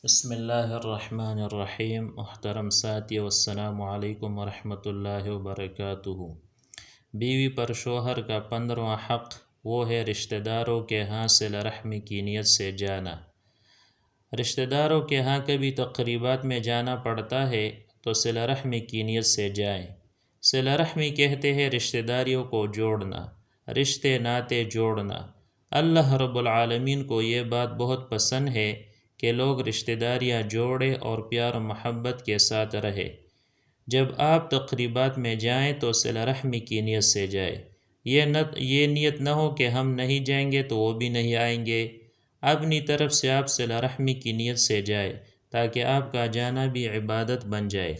بسم اللہ الرحمن الرحیم۔ محترم ساتھی، والسلام علیکم ورحمۃ اللہ وبرکاتہ۔ بیوی پر شوہر کا 15واں حق وہ ہے رشتہ داروں کے ہاں صلہ رحمی کی نیت سے جانا۔ رشتہ داروں کے ہاں کبھی تقریبات میں جانا پڑتا ہے تو صلہ رحمی کی نیت سے جائیں۔ صلہ رحمی کہتے ہیں رشتہ داریوں کو جوڑنا، رشتے ناتے جوڑنا۔ اللہ رب العالمین کو یہ بات بہت پسند ہے کہ لوگ رشتہ داریاں جوڑے اور پیار و محبت کے ساتھ رہے۔ جب آپ تقریبات میں جائیں تو صلہ رحمی کی نیت سے جائیں۔ یہ نیت نہ ہو کہ ہم نہیں جائیں گے تو وہ بھی نہیں آئیں گے۔ اپنی طرف سے آپ صلہ رحمی کی نیت سے جائیں تاکہ آپ کا جانا بھی عبادت بن جائے۔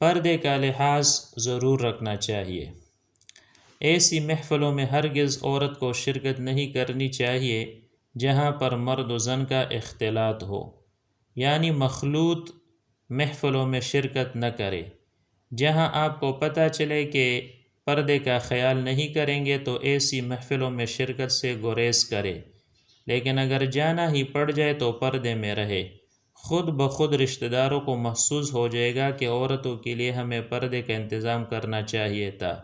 پردے کا لحاظ ضرور رکھنا چاہیے۔ ایسی محفلوں میں ہرگز عورت کو شرکت نہیں کرنی چاہیے جہاں پر مرد و زن کا اختلاط ہو، یعنی مخلوط محفلوں میں شرکت نہ کرے۔ جہاں آپ کو پتہ چلے کہ پردے کا خیال نہیں کریں گے تو ایسی محفلوں میں شرکت سے گریز کرے، لیکن اگر جانا ہی پڑ جائے تو پردے میں رہے۔ خود بخود رشتہ داروں کو محسوس ہو جائے گا کہ عورتوں کے لیے ہمیں پردے کا انتظام کرنا چاہیے تھا۔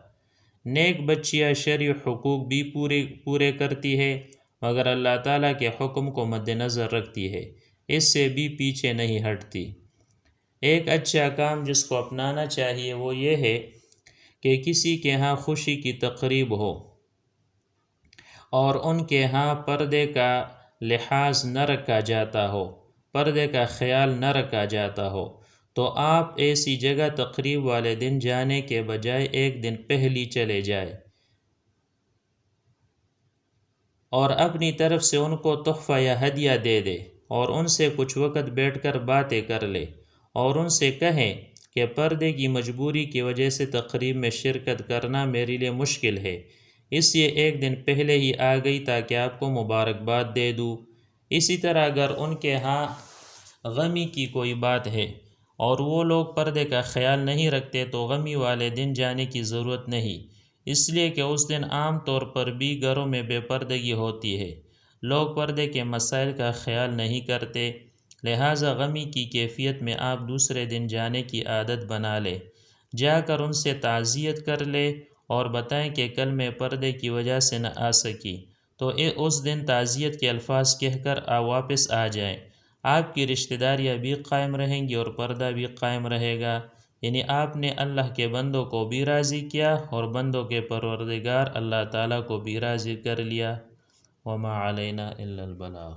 نیک بچیاں شرعی حقوق بھی پورے کرتی ہے، مگر اللہ تعالیٰ کے حکم کو مد نظر رکھتی ہے، اس سے بھی پیچھے نہیں ہٹتی۔ ایک اچھا کام جس کو اپنانا چاہیے وہ یہ ہے کہ کسی کے ہاں خوشی کی تقریب ہو اور ان کے ہاں پردے کا لحاظ نہ رکھا جاتا ہو، پردے کا خیال نہ رکھا جاتا ہو، تو آپ ایسی جگہ تقریب والے دن جانے کے بجائے ایک دن پہلی چلے جائیں اور اپنی طرف سے ان کو تحفہ یا ہدیہ دے دے اور ان سے کچھ وقت بیٹھ کر باتیں کر لے اور ان سے کہیں کہ پردے کی مجبوری کی وجہ سے تقریب میں شرکت کرنا میرے لیے مشکل ہے، اس لیے ایک دن پہلے ہی آ گئی تاکہ آپ کو مبارکباد دے دوں۔ اسی طرح اگر ان کے ہاں غمی کی کوئی بات ہے اور وہ لوگ پردے کا خیال نہیں رکھتے تو غمی والے دن جانے کی ضرورت نہیں، اس لیے کہ اس دن عام طور پر بھی گھروں میں بے پردگی ہوتی ہے، لوگ پردے کے مسائل کا خیال نہیں کرتے، لہٰذا غمی کی کیفیت میں آپ دوسرے دن جانے کی عادت بنا لیں، جا کر ان سے تعزیت کر لے اور بتائیں کہ کل میں پردے کی وجہ سے نہ آ سکی، تو اس دن تعزیت کے الفاظ کہہ کر واپس آ جائیں۔ آپ کی رشتہ داریاں بھی قائم رہیں گی اور پردہ بھی قائم رہے گا، یعنی آپ نے اللہ کے بندوں کو بھی راضی کیا اور بندوں کے پروردگار اللہ تعالیٰ کو بھی راضی کر لیا۔ وما علینا الا البلاغ۔